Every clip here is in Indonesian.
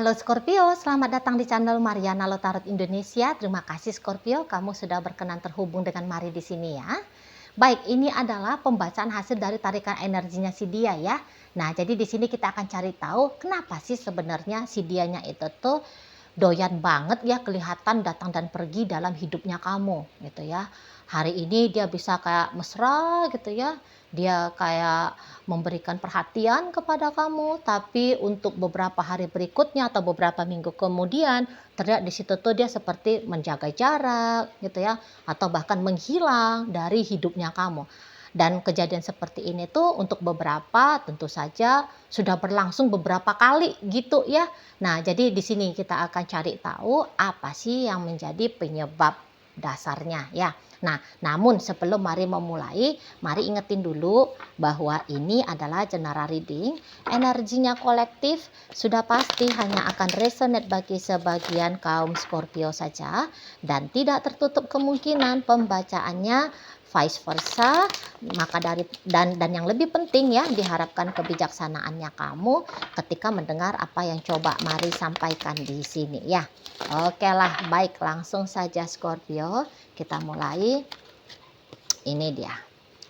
Halo Scorpio, selamat datang di channel Mariana Lotarot Indonesia. Terima kasih Scorpio, kamu sudah berkenan terhubung dengan Mari di sini ya. Baik, ini adalah pembacaan hasil dari tarikan energinya si dia ya. Nah, jadi di sini kita akan cari tahu kenapa sih sebenarnya si dianya itu tuh doyan banget ya kelihatan datang dan pergi dalam hidupnya kamu gitu ya. Hari ini dia bisa kayak mesra gitu ya. Dia kayak memberikan perhatian kepada kamu, tapi untuk beberapa hari berikutnya atau beberapa minggu kemudian terlihat di situ tuh dia seperti menjaga jarak gitu ya, atau bahkan menghilang dari hidupnya kamu. Dan kejadian seperti ini tuh untuk beberapa tentu saja sudah berlangsung beberapa kali gitu ya. Nah, jadi di sini kita akan cari tahu apa sih yang menjadi penyebab dasarnya ya. Nah, namun sebelum mari memulai, mari ingetin dulu bahwa ini adalah general reading. Energinya kolektif sudah pasti hanya akan resonate bagi sebagian kaum Scorpio saja dan tidak tertutup kemungkinan pembacaannya vice versa. Maka dan yang lebih penting ya, diharapkan kebijaksanaannya kamu ketika mendengar apa yang coba Mari sampaikan di sini ya. Oke lah, baik, langsung saja Scorpio kita mulai. Ini dia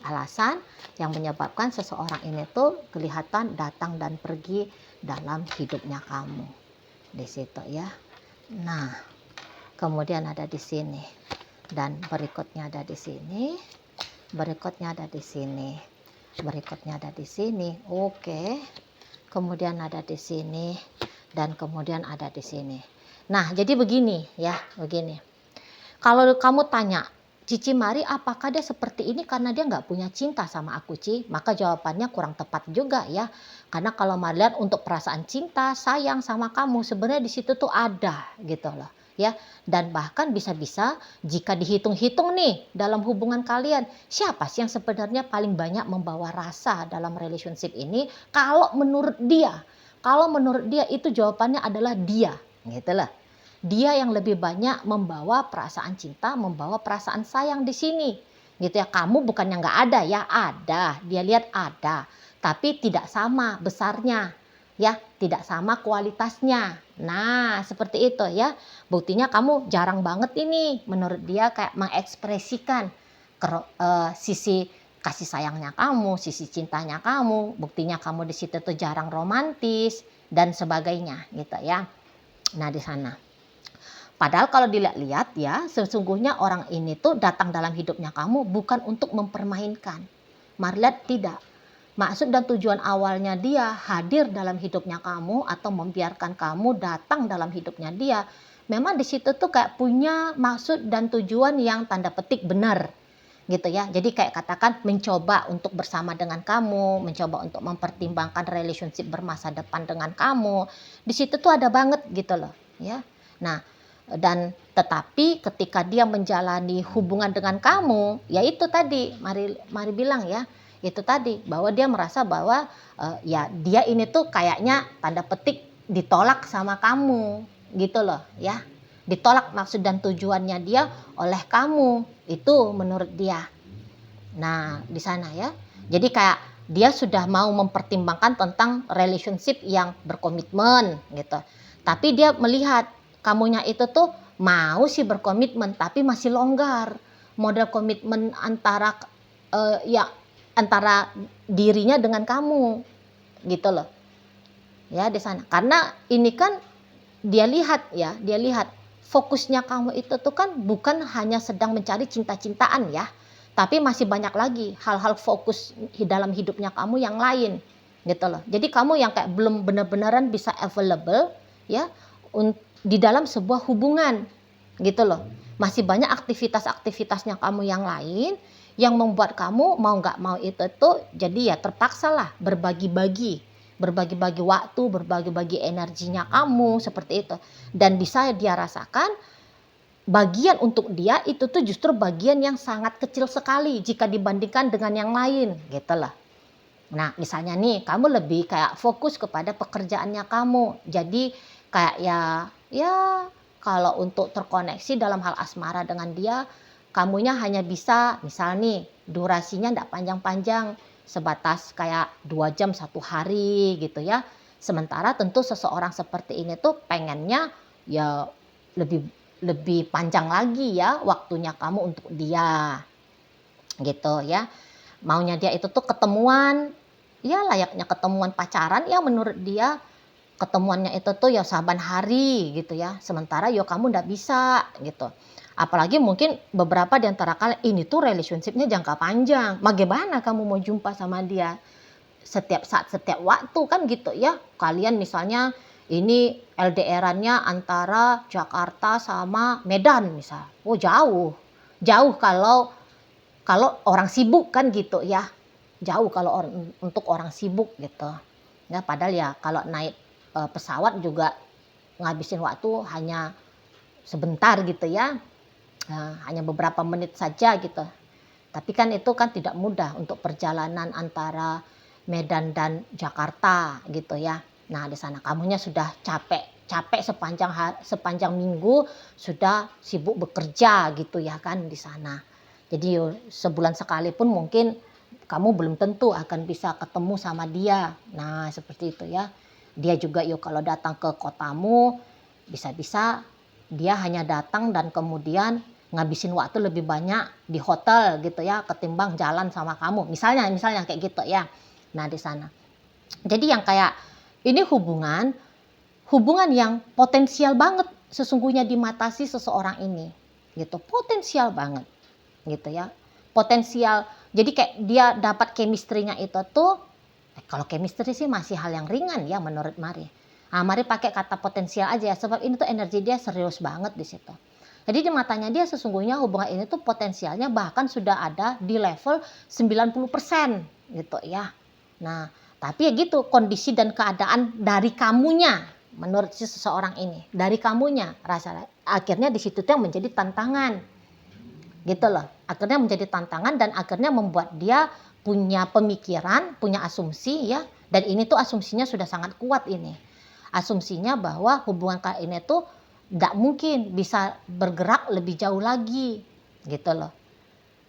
alasan yang menyebabkan seseorang ini tuh kelihatan datang dan pergi dalam hidupnya kamu di situ ya. Nah, kemudian ada di sini dan berikutnya ada di sini, berikutnya ada di sini, berikutnya ada di sini. Oke. Kemudian ada di sini dan kemudian ada di sini. Nah, jadi begini ya, begini. Kalau kamu tanya, Cici Mari apakah dia seperti ini karena dia nggak punya cinta sama aku, Ci? Maka jawabannya kurang tepat juga ya. Karena kalau Mari lihat untuk perasaan cinta, sayang sama kamu, sebenarnya di situ tuh ada gitu loh ya. Dan bahkan bisa-bisa jika dihitung-hitung nih dalam hubungan kalian, siapa sih yang sebenarnya paling banyak membawa rasa dalam relationship ini? Kalau menurut dia itu jawabannya adalah dia gitu loh. Dia yang lebih banyak membawa perasaan cinta, membawa perasaan sayang di sini. Gitu ya. Kamu bukannya nggak ada ya, ada. Dia lihat ada, tapi tidak sama besarnya. Ya, tidak sama kualitasnya. Nah, seperti itu ya. Buktinya kamu jarang banget ini menurut dia kayak mengekspresikan sisi kasih sayangnya kamu, sisi cintanya kamu. Buktinya kamu di situ tuh jarang romantis dan sebagainya gitu ya. Nah, di sana. Padahal kalau dilihat-lihat ya, sesungguhnya orang ini tuh datang dalam hidupnya kamu bukan untuk mempermainkan. Marliat tidak. Maksud dan tujuan awalnya dia hadir dalam hidupnya kamu atau membiarkan kamu datang dalam hidupnya dia. Memang di situ tuh kayak punya maksud dan tujuan yang tanda petik benar. Gitu ya. Jadi kayak katakan mencoba untuk bersama dengan kamu, mencoba untuk mempertimbangkan relationship bermasa depan dengan kamu. Di situ tuh ada banget gitu loh, ya. Nah, dan tetapi ketika dia menjalani hubungan dengan kamu, ya itu tadi Mari bilang ya, itu tadi bahwa dia merasa bahwa ya dia ini tuh kayaknya tanda petik ditolak sama kamu gitu loh ya. Ditolak maksud dan tujuannya dia oleh kamu, itu menurut dia. Nah, di sana ya. Jadi kayak dia sudah mau mempertimbangkan tentang relationship yang berkomitmen gitu. Tapi dia melihat kamunya itu tuh mau sih berkomitmen tapi masih longgar. Model komitmen antara ya antara dirinya dengan kamu gitu loh. Ya di sana. Karena ini kan dia lihat ya, dia lihat fokusnya kamu itu tuh kan bukan hanya sedang mencari cinta-cintaan ya, tapi masih banyak lagi hal-hal fokus dalam hidupnya kamu yang lain gitu loh. Jadi kamu yang kayak belum benar-benaran bisa available ya di dalam sebuah hubungan gitu loh. Masih banyak aktivitas-aktivitasnya kamu yang lain yang membuat kamu mau nggak mau itu tuh jadi ya terpaksa lah berbagi-bagi waktu, berbagi-bagi energinya kamu seperti itu. Dan bisa dia rasakan bagian untuk dia itu tuh justru bagian yang sangat kecil sekali jika dibandingkan dengan yang lain gitu loh. Nah, misalnya nih kamu lebih kayak fokus kepada pekerjaannya kamu. Jadi kayak ya kalau untuk terkoneksi dalam hal asmara dengan dia, kamunya hanya bisa misal nih durasinya enggak panjang-panjang, sebatas kayak 2 jam 1 hari gitu ya. Sementara tentu seseorang seperti ini tuh pengennya ya lebih lebih panjang lagi ya waktunya kamu untuk dia, gitu ya. Maunya dia itu tuh ketemuan, ya layaknya ketemuan pacaran ya menurut dia, ketemuannya itu tuh ya saban hari gitu ya, sementara ya kamu ndak bisa gitu. Apalagi mungkin beberapa di antara kalian ini tuh relationship-nya jangka panjang, bagaimana kamu mau jumpa sama dia setiap saat, setiap waktu kan gitu ya. Kalian misalnya ini LDR-annya antara Jakarta sama Medan misal, oh jauh, jauh kalau orang sibuk kan gitu ya, jauh kalau untuk orang sibuk gitu. Ya padahal ya kalau naik pesawat juga ngabisin waktu hanya sebentar gitu ya, hanya beberapa menit saja gitu. Tapi kan itu kan tidak mudah untuk perjalanan antara Medan dan Jakarta gitu ya. Nah di sana kamunya sudah capek sepanjang minggu, sudah sibuk bekerja gitu ya kan di sana. Jadi sebulan sekali pun mungkin kamu belum tentu akan bisa ketemu sama dia. Nah seperti itu ya. Dia juga yuk kalau datang ke kotamu, bisa-bisa dia hanya datang dan kemudian ngabisin waktu lebih banyak di hotel gitu ya ketimbang jalan sama kamu. Misalnya kayak gitu ya. Nah di sana. Jadi yang kayak ini hubungan yang potensial banget sesungguhnya di mata si seseorang ini. Gitu. Potensial banget gitu ya. Potensial. Jadi kayak dia dapat chemistry-nya itu tuh, kalau chemistry sih masih hal yang ringan ya menurut Mari. Nah, Mari pakai kata potensial aja ya, sebab ini tuh energi dia serius banget di situ. Jadi di matanya dia sesungguhnya hubungan ini tuh potensialnya bahkan sudah ada di level 90% gitu ya. Nah, tapi ya gitu kondisi dan keadaan dari kamunya menurut si seseorang ini. Dari kamunya rasa akhirnya di situ tuh yang menjadi tantangan. Gitu loh. Akhirnya menjadi tantangan dan akhirnya membuat dia punya pemikiran, punya asumsi ya. Dan ini tuh asumsinya sudah sangat kuat ini. Asumsinya bahwa hubungan kayak ini tuh tidak mungkin bisa bergerak lebih jauh lagi gitu loh.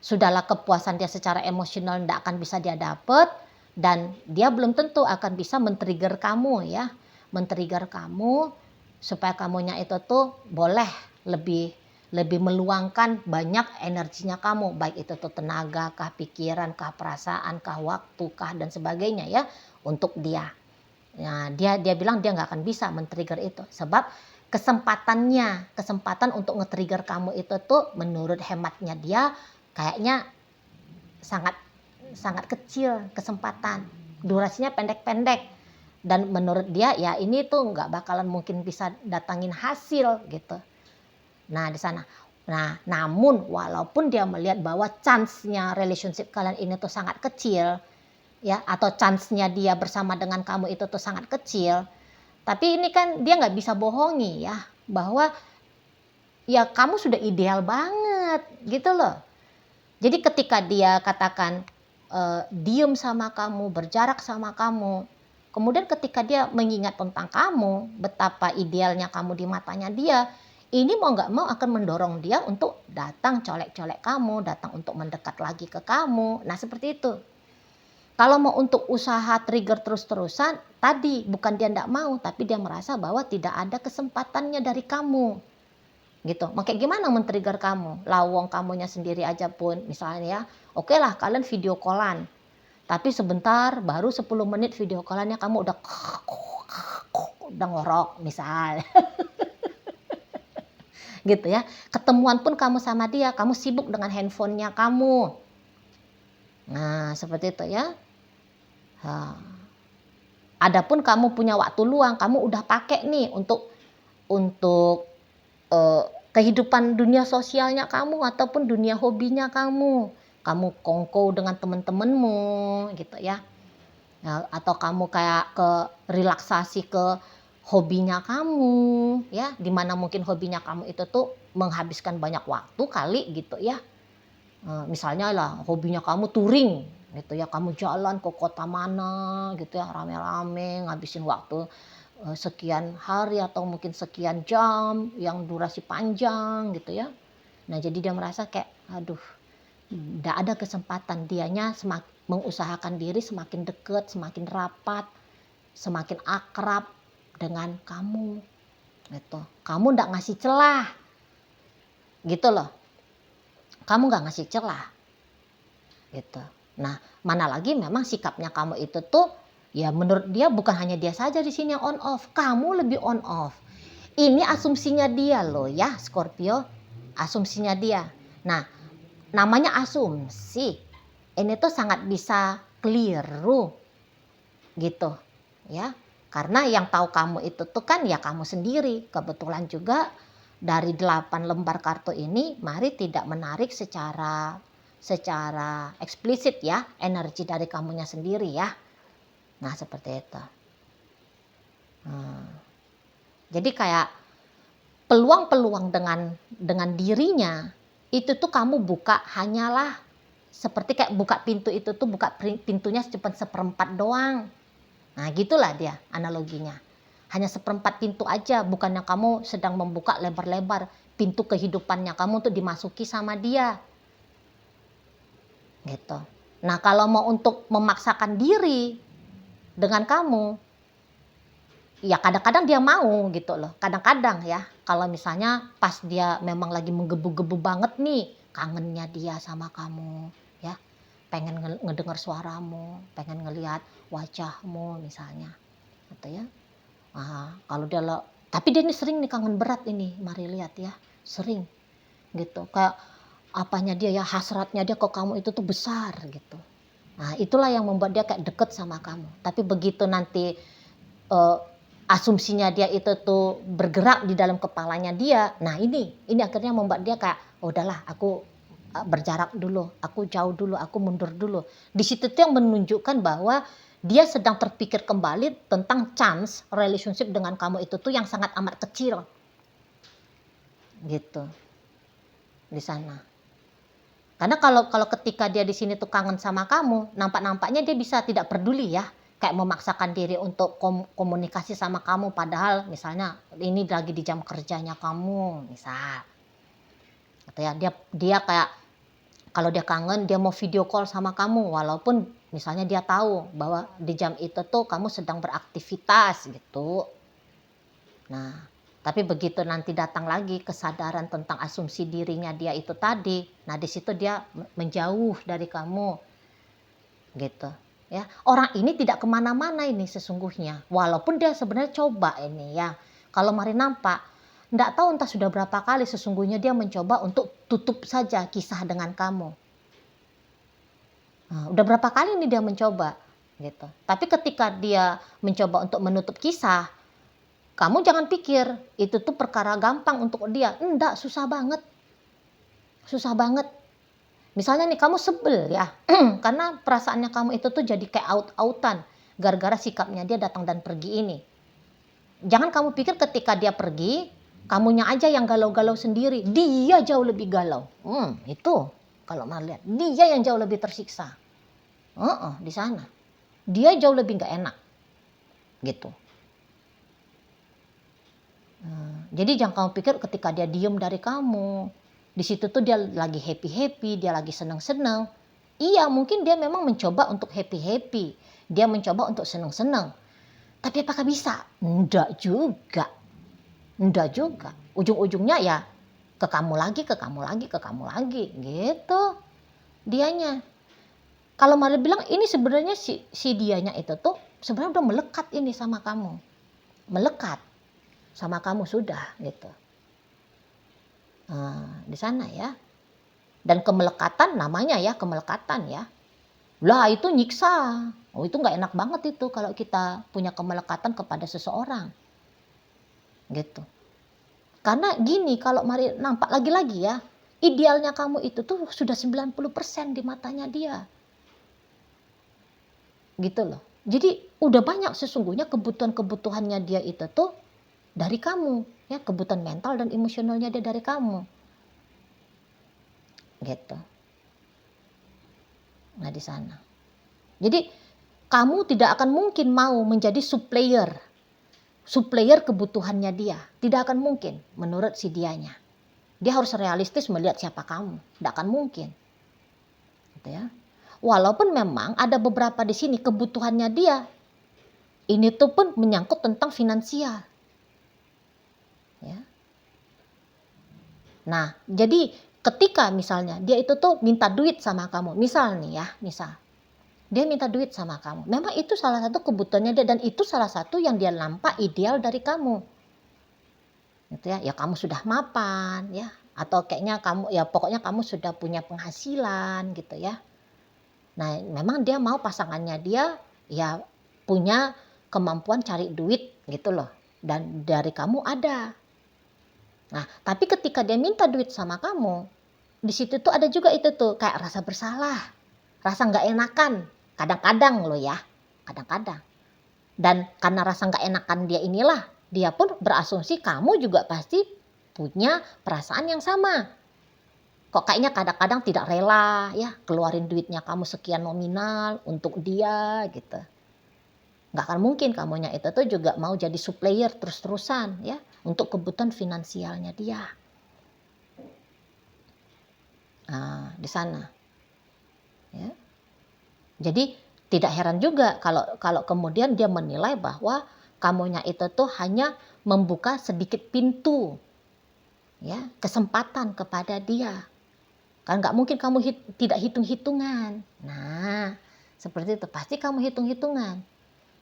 Sudahlah kepuasan dia secara emosional tidak akan bisa dia dapat dan dia belum tentu akan bisa men-trigger kamu ya. Men-trigger kamu supaya kamunya itu tuh boleh lebih meluangkan banyak energinya kamu, baik itu tuh tenaga kah, pikiran kah, perasaan kah, waktu kah dan sebagainya ya untuk dia. Nah, dia bilang dia nggak akan bisa men-trigger itu sebab kesempatan untuk nge-trigger kamu itu tuh menurut hematnya dia kayaknya sangat sangat kecil kesempatan. Durasinya pendek-pendek dan menurut dia ya ini tuh nggak bakalan mungkin bisa datangin hasil gitu. Nah di sana. Nah namun walaupun dia melihat bahwa chance-nya relationship kalian ini tuh sangat kecil ya atau chance-nya dia bersama dengan kamu itu tuh sangat kecil, tapi ini kan dia nggak bisa bohongi ya bahwa ya kamu sudah ideal banget gitu loh. Jadi ketika dia katakan diem sama kamu, berjarak sama kamu, kemudian ketika dia mengingat tentang kamu, betapa idealnya kamu di matanya dia, ini mau nggak mau akan mendorong dia untuk datang colek-colek kamu, datang untuk mendekat lagi ke kamu. Nah seperti itu. Kalau mau untuk usaha trigger terus-terusan, tadi bukan dia tidak mau, tapi dia merasa bahwa tidak ada kesempatannya dari kamu. Gitu. Makanya gimana men-trigger kamu? Lawong kamunya sendiri aja pun, misalnya ya, oke lah kalian video callan. Tapi sebentar, baru 10 menit video callannya kamu udah ngorok misal. Gitu ya. Ketemuan pun kamu sama dia, kamu sibuk dengan handphonenya kamu. Nah, seperti itu ya. Adapun kamu punya waktu luang, kamu udah pakai nih untuk kehidupan dunia sosialnya kamu ataupun dunia hobinya kamu. Kamu kongko dengan teman-temanmu gitu ya. Atau kamu kayak ke relaksasi ke hobinya kamu ya, dimana mungkin hobinya kamu itu tuh menghabiskan banyak waktu kali gitu ya. Misalnya lah hobinya kamu touring gitu ya, kamu jalan ke kota mana gitu ya rame-rame ngabisin waktu sekian hari atau mungkin sekian jam yang durasi panjang gitu ya. Nah jadi dia merasa kayak aduh tidak ada kesempatan, dianya mengusahakan diri semakin dekat, semakin rapat semakin akrab dengan kamu. Gitu. Kamu nggak ngasih celah. Gitu loh. Kamu nggak ngasih celah. Gitu. Nah, mana lagi memang sikapnya kamu itu tuh ya menurut dia bukan hanya dia saja di sini yang on off, kamu lebih on off. Ini asumsinya dia loh ya, Scorpio. Asumsinya dia. Nah, namanya asumsi. Ini tuh sangat bisa keliru. Gitu, ya. Karena yang tahu kamu itu tuh kan ya kamu sendiri. Kebetulan juga dari 8 lembar kartu ini Mari tidak menarik secara eksplisit ya energi dari kamunya sendiri ya. Nah, seperti itu. Jadi kayak peluang-peluang dengan dirinya itu tuh kamu buka hanyalah seperti kayak buka pintu itu tuh buka pintunya cuma seperempat doang. Nah, gitulah dia analoginya. Hanya seperempat pintu aja, bukannya kamu sedang membuka lebar-lebar pintu kehidupannya kamu untuk dimasuki sama dia. Gitu. Nah, kalau mau untuk memaksakan diri dengan kamu, ya kadang-kadang dia mau gitu loh. Kadang-kadang ya, kalau misalnya pas dia memang lagi menggebu-gebu banget nih, kangennya dia sama kamu, ya. Pengen ngedengar suaramu, pengen ngelihat wajahmu misalnya. Gitu ya. Nah, kalau dia tapi dia ini sering nih kangen berat ini, Mari lihat ya. Sering. Gitu. Kayak apanya dia ya, hasratnya dia ke kamu itu tuh besar gitu. Nah, itulah yang membuat dia kayak deket sama kamu. Tapi begitu nanti asumsinya dia itu tuh bergerak di dalam kepalanya dia, nah ini akhirnya membuat dia kayak udahlah aku berjarak dulu, aku jauh dulu, aku mundur dulu. Di situ tuh yang menunjukkan bahwa dia sedang terpikir kembali tentang chance relationship dengan kamu itu tuh yang sangat amat kecil. Gitu. Di sana. Karena kalau ketika dia di sini tuh kangen sama kamu, nampaknya dia bisa tidak peduli ya. Kayak memaksakan diri untuk komunikasi sama kamu padahal misalnya ini lagi di jam kerjanya kamu, misal. Atau ya dia kayak kalau dia kangen dia mau video call sama kamu walaupun misalnya dia tahu bahwa di jam itu tuh kamu sedang beraktivitas gitu. Nah, tapi begitu nanti datang lagi kesadaran tentang asumsi dirinya dia itu tadi, nah di situ dia menjauh dari kamu, gitu. Ya, orang ini tidak kemana-mana ini sesungguhnya, walaupun dia sebenarnya coba ini ya. Kalau Mari nampak, nggak tahu entah sudah berapa kali sesungguhnya dia mencoba untuk tutup saja kisah dengan kamu. Nah, udah berapa kali ini dia mencoba, gitu. Tapi ketika dia mencoba untuk menutup kisah, kamu jangan pikir itu tuh perkara gampang untuk dia. Enggak, susah banget. Susah banget. Misalnya nih kamu sebel ya, karena perasaannya kamu itu tuh jadi kayak out-outan gara-gara sikapnya dia datang dan pergi ini. Jangan kamu pikir ketika dia pergi, kamunya aja yang galau-galau sendiri. Dia jauh lebih galau. Itu kalau mau lihat, dia yang jauh lebih tersiksa. Di sana. Dia jauh lebih nggak enak. Gitu. Jadi jangan kamu pikir ketika dia diem dari kamu, di situ tuh dia lagi happy-happy, dia lagi seneng-seneng. Iya, mungkin dia memang mencoba untuk happy-happy, dia mencoba untuk seneng-seneng. Tapi apakah bisa? Enggak juga. Enggak juga. Ujung-ujungnya ya ke kamu lagi, ke kamu lagi, ke kamu lagi, gitu. Dianya. Kalau Mari bilang ini sebenarnya si dianya itu tuh sebenarnya udah melekat ini sama kamu. Melekat sama kamu sudah gitu. Di sana ya. Dan kemelekatan namanya ya kemelekatan ya. Lah itu nyiksa. Oh itu nggak enak banget itu kalau kita punya kemelekatan kepada seseorang. Gitu. Karena gini kalau Mari nampak lagi-lagi ya. Idealnya kamu itu tuh sudah 90% di matanya dia. Gitu loh. Jadi udah banyak sesungguhnya kebutuhan-kebutuhannya dia itu tuh dari kamu. Ya kebutuhan mental dan emosionalnya dia dari kamu. Gitu. Nah di sana. Jadi kamu tidak akan mungkin mau menjadi supplier kebutuhannya dia. Tidak akan mungkin menurut si dianya. Dia harus realistis melihat siapa kamu. Tidak akan mungkin. Gitu ya. Walaupun memang ada beberapa di sini kebutuhannya dia Ini tuh pun menyangkut tentang finansial. Ya. Nah, jadi ketika misalnya dia itu tuh minta duit sama kamu, misal nih ya, misal dia minta duit sama kamu. Memang itu salah satu kebutuhannya dia dan itu salah satu yang dia nampak ideal dari kamu. Gitu ya. Ya kamu sudah mapan ya atau kayaknya kamu ya pokoknya kamu sudah punya penghasilan gitu ya. Nah, memang dia mau pasangannya dia ya punya kemampuan cari duit gitu loh. Dan dari kamu ada. Nah, tapi ketika dia minta duit sama kamu, di situ tuh ada juga itu tuh kayak rasa bersalah, rasa nggak enakan, kadang-kadang loh ya, kadang-kadang. Dan karena rasa nggak enakan dia inilah, dia pun berasumsi kamu juga pasti punya perasaan yang sama. Kok kayaknya kadang-kadang tidak rela ya keluarin duitnya kamu sekian nominal untuk dia gitu. Nggak akan mungkin kamunya itu tuh juga mau jadi supplier terus-terusan ya untuk kebutuhan finansialnya dia. Nah, di sana. Ya. Jadi tidak heran juga kalau kemudian dia menilai bahwa kamunya itu tuh hanya membuka sedikit pintu ya, kesempatan kepada dia. Kan nggak mungkin kamu tidak hitung-hitungan. Nah, seperti itu pasti kamu hitung-hitungan.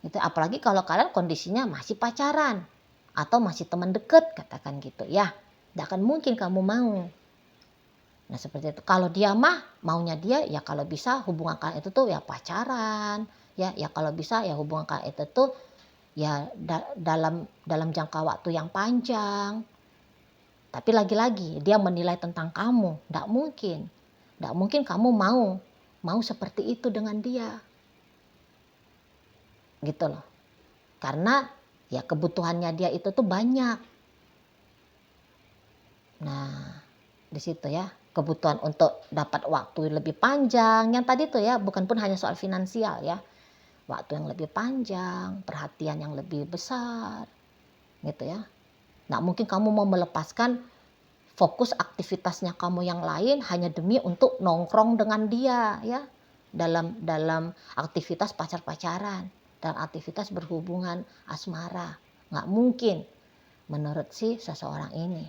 Itu apalagi kalau kalian kondisinya masih pacaran atau masih teman dekat katakan gitu ya. Tidak akan mungkin kamu mau. Nah seperti itu. Kalau dia mah maunya dia ya kalau bisa hubungan kalian itu tuh ya pacaran, ya kalau bisa ya hubungan kalian itu tuh ya dalam jangka waktu yang panjang. Tapi lagi-lagi dia menilai tentang kamu, tidak mungkin kamu mau seperti itu dengan dia, gitu loh. Karena ya kebutuhannya dia itu tuh banyak. Nah di situ ya. Kebutuhan untuk dapat waktu lebih panjang. Yang tadi tuh ya bukan pun hanya soal finansial ya. Waktu yang lebih panjang, perhatian yang lebih besar. Gitu ya. Nggak mungkin kamu mau melepaskan fokus aktivitasnya kamu yang lain hanya demi untuk nongkrong dengan dia ya. Dalam aktivitas pacar-pacaran dan aktivitas berhubungan asmara. Nggak mungkin menurut si seseorang ini.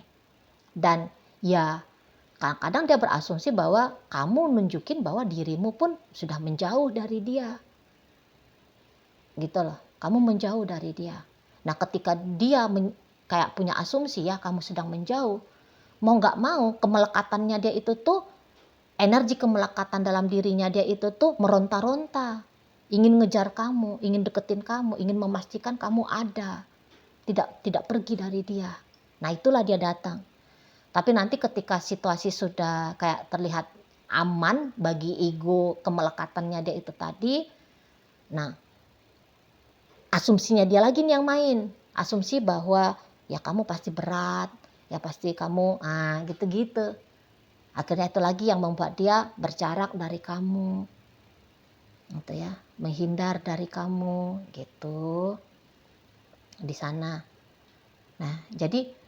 Dan ya kadang-kadang dia berasumsi bahwa kamu nunjukin bahwa dirimu pun sudah menjauh dari dia. Gitu loh, kamu menjauh dari dia. Nah ketika dia kayak punya asumsi ya kamu sedang menjauh, mau nggak mau kemelekatannya dia itu tuh, energi kemelekatan dalam dirinya dia itu tuh meronta-ronta. Ingin ngejar kamu, ingin deketin kamu, ingin memastikan kamu ada. Tidak pergi dari dia. Nah itulah dia datang. Tapi nanti ketika situasi sudah kayak terlihat aman bagi ego kemelekatannya dia itu tadi, nah asumsinya dia lagi nih yang main. Asumsi bahwa ya kamu pasti berat, ya pasti kamu gitu-gitu. Akhirnya itu lagi yang membuat dia berjarak dari kamu. Gitu ya, menghindar dari kamu gitu. Di sana. Nah, jadi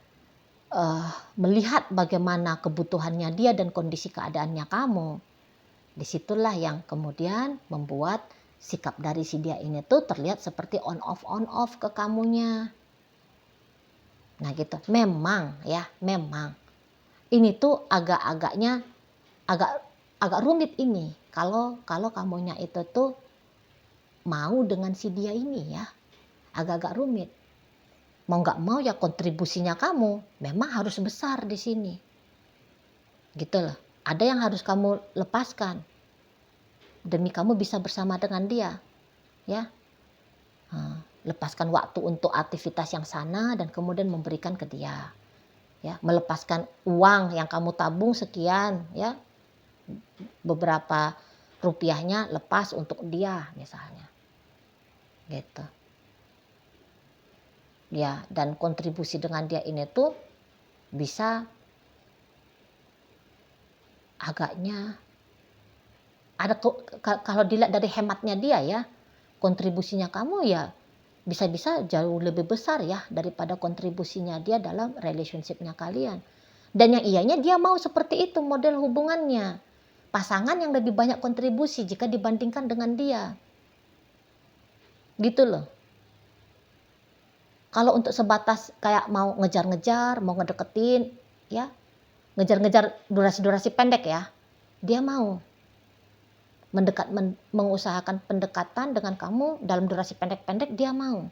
melihat bagaimana kebutuhannya dia dan kondisi keadaannya kamu, disitulah yang kemudian membuat sikap dari si dia ini tuh terlihat seperti on off ke kamunya. Nah gitu, memang ini tuh agak-agaknya agak rumit ini kalau kamunya itu tuh mau dengan si dia ini ya, agak-agak rumit. Mau nggak mau ya kontribusinya kamu memang harus besar di sini. Gitu loh. Ada yang harus kamu lepaskan demi kamu bisa bersama dengan dia. Ya. Lepaskan waktu untuk aktivitas yang sana dan kemudian memberikan ke dia. Ya, melepaskan uang yang kamu tabung sekian ya. Beberapa rupiahnya lepas untuk dia misalnya. Gitu. Ya, dan kontribusi dengan dia ini tuh bisa agaknya ada kalau dilihat dari hematnya dia ya, kontribusinya kamu ya bisa-bisa jauh lebih besar ya daripada kontribusinya dia dalam relationship-nya kalian. Dan yang iyanya dia mau seperti itu model hubungannya. Pasangan yang lebih banyak kontribusi jika dibandingkan dengan dia. Gitu loh. Kalau untuk sebatas kayak mau ngejar-ngejar, mau ngedeketin, ya, ngejar-ngejar durasi-durasi pendek ya, dia mau mengusahakan pendekatan dengan kamu dalam durasi pendek-pendek, dia mau.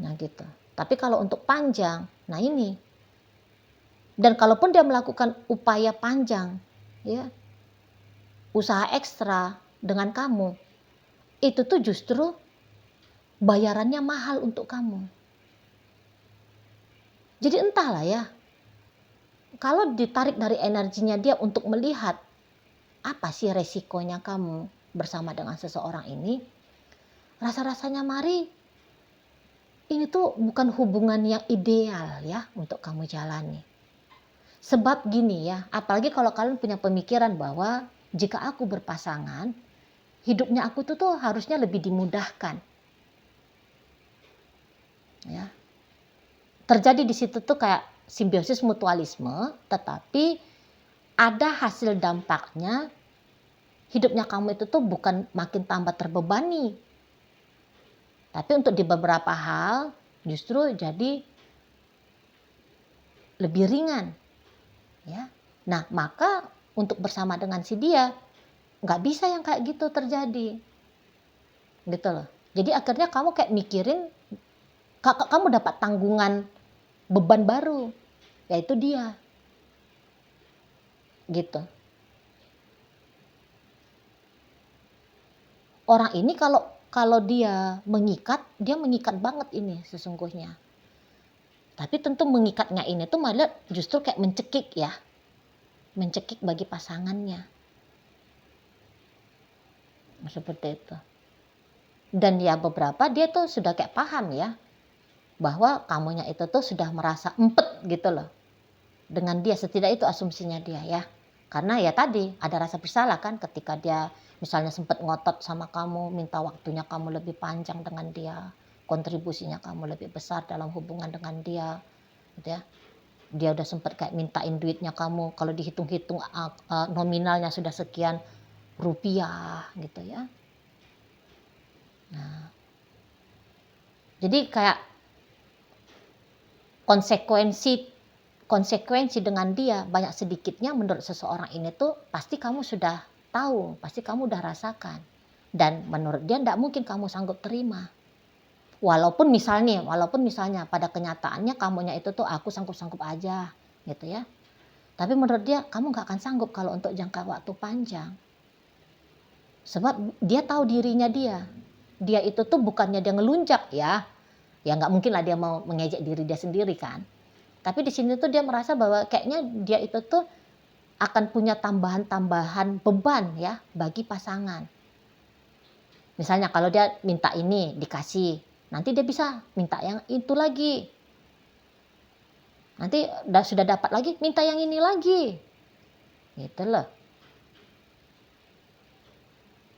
Nah gitu. Tapi kalau untuk panjang, nah ini. Dan kalaupun dia melakukan upaya panjang, ya, usaha ekstra dengan kamu, itu tuh justru bayarannya mahal untuk kamu. Jadi entahlah ya, kalau ditarik dari energinya dia untuk melihat apa sih resikonya kamu bersama dengan seseorang ini, rasa-rasanya Mari, ini tuh bukan hubungan yang ideal ya untuk kamu jalani. Sebab gini ya, apalagi kalau kalian punya pemikiran bahwa jika aku berpasangan, hidupnya aku tuh harusnya lebih dimudahkan. Ya. Terjadi di situ tuh kayak simbiosis mutualisme, tetapi ada hasil dampaknya, hidupnya kamu itu tuh bukan makin tambah terbebani. Tapi untuk di beberapa hal justru jadi lebih ringan. Ya. Nah, maka untuk bersama dengan si dia, nggak bisa yang kayak gitu terjadi. Gitu loh. Jadi akhirnya kamu kayak mikirin, kamu dapat tanggungan beban baru, yaitu dia. Gitu. Orang ini kalau dia mengikat banget ini sesungguhnya. Tapi tentu mengikatnya ini tuh malah justru kayak mencekik ya. Mencekik bagi pasangannya. Seperti itu. Dan ya beberapa dia tuh sudah kayak paham ya, bahwa kamunya itu tuh sudah merasa empet gitu loh dengan dia, setidaknya itu asumsinya dia ya. Karena ya tadi ada rasa bersalah kan ketika dia misalnya sempat ngotot sama kamu, minta waktunya kamu lebih panjang dengan dia, kontribusinya kamu lebih besar dalam hubungan dengan dia gitu ya. Dia udah sempat kayak mintain duitnya kamu, kalau dihitung-hitung nominalnya sudah sekian rupiah gitu ya. Nah, jadi kayak konsekuensi dengan dia banyak sedikitnya menurut seseorang ini tuh pasti kamu sudah tahu, pasti kamu udah rasakan. Dan menurut dia tidak mungkin kamu sanggup terima. Walaupun misalnya pada kenyataannya kamunya itu tuh aku sanggup-sanggup aja gitu ya. Tapi menurut dia kamu nggak akan sanggup kalau untuk jangka waktu panjang. Sebab dia tahu dirinya dia. Dia itu tuh bukannya dia ngelunjak ya. Ya nggak mungkin lah dia mau mengejek diri dia sendiri kan. Tapi di sini tuh dia merasa bahwa kayaknya dia itu tuh akan punya tambahan-tambahan beban ya bagi pasangan. Misalnya kalau dia minta ini dikasih, nanti dia bisa minta yang itu lagi. Nanti sudah dapat lagi, minta yang ini lagi. Gitu loh.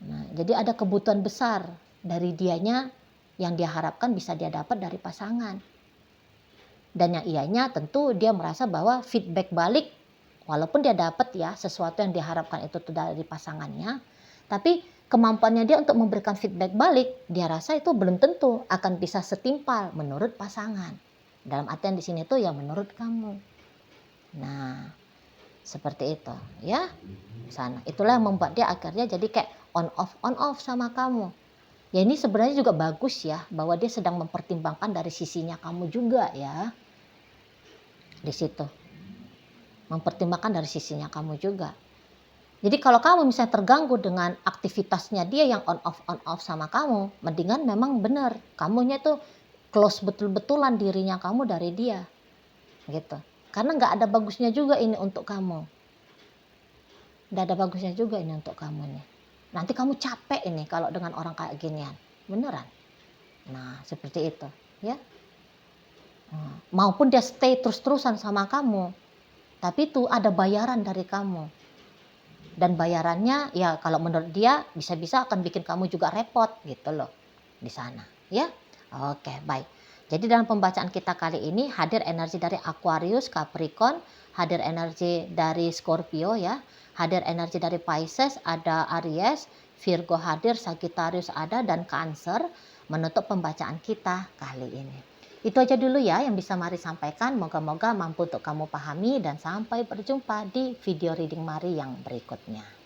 Nah, jadi ada kebutuhan besar dari dianya yang dia harapkan bisa dia dapat dari pasangan. Dan yang ianya tentu dia merasa bahwa feedback balik, walaupun dia dapat ya sesuatu yang diharapkan itu dari pasangannya, tapi kemampuannya dia untuk memberikan feedback balik, dia rasa itu belum tentu akan bisa setimpal menurut pasangan. Dalam artian di sini tuh ya menurut kamu. Nah, seperti itu ya. Sana. Itulah yang membuat dia akhirnya jadi kayak on off sama kamu. Ya ini sebenarnya juga bagus ya, bahwa dia sedang mempertimbangkan dari sisinya kamu juga ya. Di situ. Mempertimbangkan dari sisinya kamu juga. Jadi kalau kamu misalnya terganggu dengan aktivitasnya dia yang on off sama kamu, mendingan memang benar kamunya tuh close betul-betulan dirinya kamu dari dia. Gitu. Karena nggak ada bagusnya juga ini untuk kamu. Nggak ada bagusnya juga ini untuk kamu nih. Nanti kamu capek ini kalau dengan orang kayak ginian. Beneran. Nah, seperti itu. Ya. Maupun dia stay terus-terusan sama kamu. Tapi itu ada bayaran dari kamu. Dan bayarannya ya kalau menurut dia bisa-bisa akan bikin kamu juga repot gitu loh. Di sana. Ya. Oke, baik. Jadi dalam pembacaan kita kali ini hadir energi dari Aquarius, Capricorn, hadir energi dari Scorpio ya, hadir energi dari Pisces, ada Aries, Virgo hadir, Sagittarius ada, dan Cancer. menutup pembacaan kita kali ini. Itu aja dulu ya yang bisa Mari sampaikan. Moga-moga mampu untuk kamu pahami dan sampai berjumpa di video reading Mari yang berikutnya.